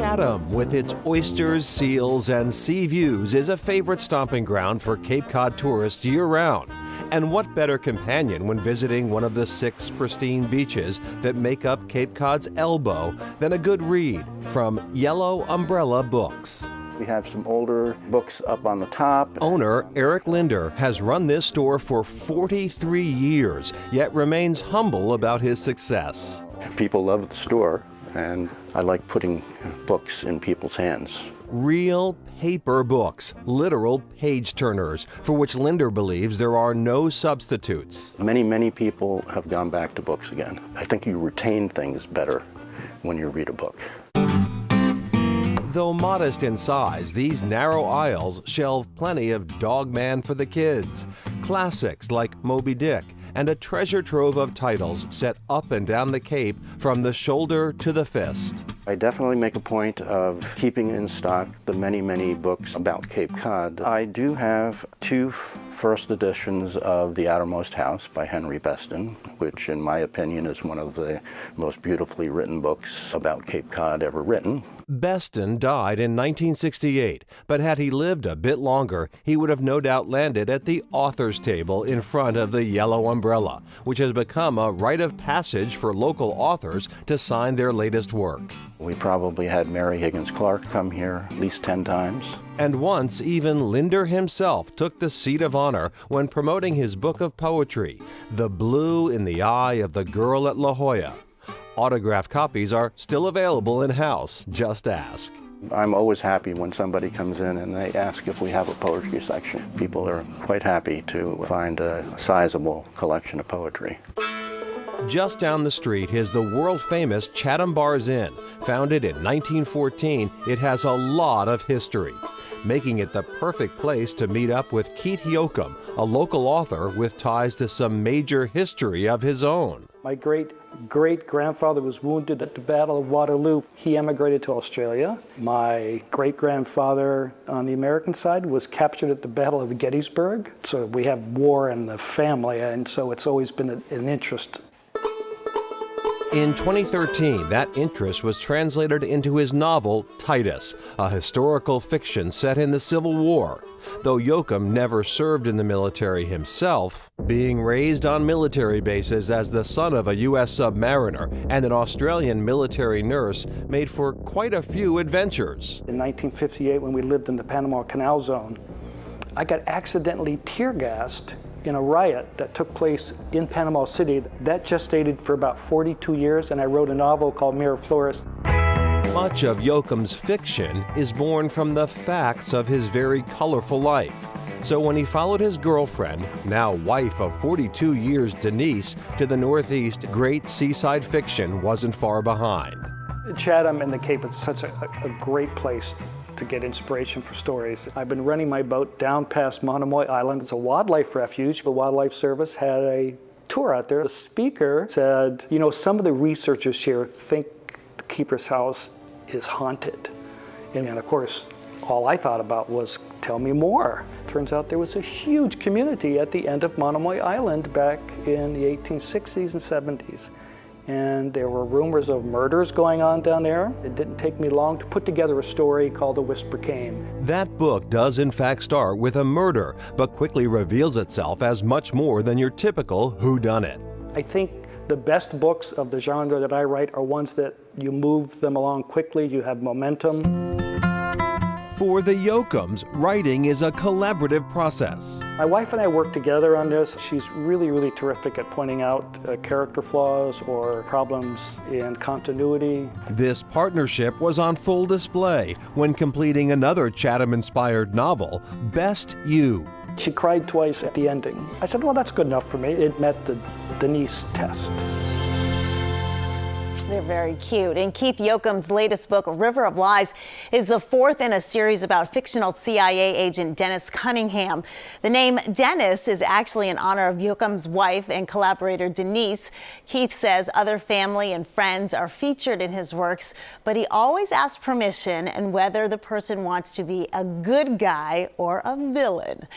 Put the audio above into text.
Chatham, with its oysters, seals, and sea views, is a favorite stomping ground for Cape Cod tourists year-round. And what better companion when visiting one of the 6 pristine beaches that make up Cape Cod's elbow than a good read from Yellow Umbrella Books. We have some older books up on the top. Owner Eric Linder has run this store for 43 years, yet remains humble about his success. People love the store, and I like putting books in people's hands. Real paper books, literal page turners, for which Linder believes there are no substitutes. Many people have gone back to books again. I think you retain things better when you read a book. Though modest in size, these narrow aisles shelve plenty of Dogman for the kids, classics like Moby Dick, and a treasure trove of titles set up and down the Cape from the shoulder to the fist. I definitely make a point of keeping in stock the many books about Cape Cod. I do have 2 first editions of The Outermost House by Henry Beston, which in my opinion is one of the most beautifully written books about Cape Cod ever written. Beston died in 1968, but had he lived a bit longer, he would have no doubt landed at the author's table in front of the Yellow Umbrella, which has become a rite of passage for local authors to sign their latest work. We probably had Mary Higgins Clark come here at least 10 times. And once even Linder himself took the seat of honor when promoting his book of poetry, The Blue in the Eye of the Girl at La Jolla. Autographed copies are still available in-house. Just ask. I'm always happy when somebody comes in and they ask if we have a poetry section. People are quite happy to find a sizable collection of poetry. Just down the street is the world-famous Chatham Bars Inn. Founded in 1914, it has a lot of history, making it the perfect place to meet up with Keith Yoakum, a local author with ties to some major history of his own. My great-great-grandfather was wounded at the Battle of Waterloo. He emigrated to Australia. My great-grandfather on the American side was captured at the Battle of Gettysburg. So we have war in the family, and so it's always been an interest. In 2013, that interest was translated into his novel, Titus, a historical fiction set in the Civil War. Though Yoakum never served in the military himself, being raised on military bases as the son of a U.S. submariner and an Australian military nurse made for quite a few adventures. In 1958, when we lived in the Panama Canal Zone, I got accidentally tear-gassed in a riot that took place in Panama City. That gestated for about 42 years, and I wrote a novel called Miraflores. Much of Yoakum's fiction is born from the facts of his very colorful life. So when he followed his girlfriend, now wife of 42 years, Denise, to the Northeast, great seaside fiction wasn't far behind. Chatham and the Cape is such a great place to get inspiration for stories. I've been running my boat down past Monomoy Island. It's a wildlife refuge. The Wildlife Service had a tour out there. The speaker said, you know, some of the researchers here think the keeper's house is haunted. And of course, all I thought about was, tell me more. Turns out there was a huge community at the end of Monomoy Island back in the 1860s and 70s. And there were rumors of murders going on down there. It didn't take me long to put together a story called The Whisper Came. That book does in fact start with a murder, but quickly reveals itself as much more than your typical whodunit. I think the best books of the genre that I write are ones that you move them along quickly, you have momentum. For the Yoakums, writing is a collaborative process. My wife and I work together on this. She's really terrific at pointing out character flaws or problems in continuity. This partnership was on full display when completing another Chatham-inspired novel, Best You. She cried twice at the ending. I said, well, that's good enough for me. It met the Denise test. They're very cute. And Keith Yoakum's latest book, River of Lies, is the 4th in a series about fictional CIA agent Dennis Cunningham. The name Dennis is actually in honor of Yoakum's wife and collaborator Denise. Keith says other family and friends are featured in his works, but he always asks permission and whether the person wants to be a good guy or a villain.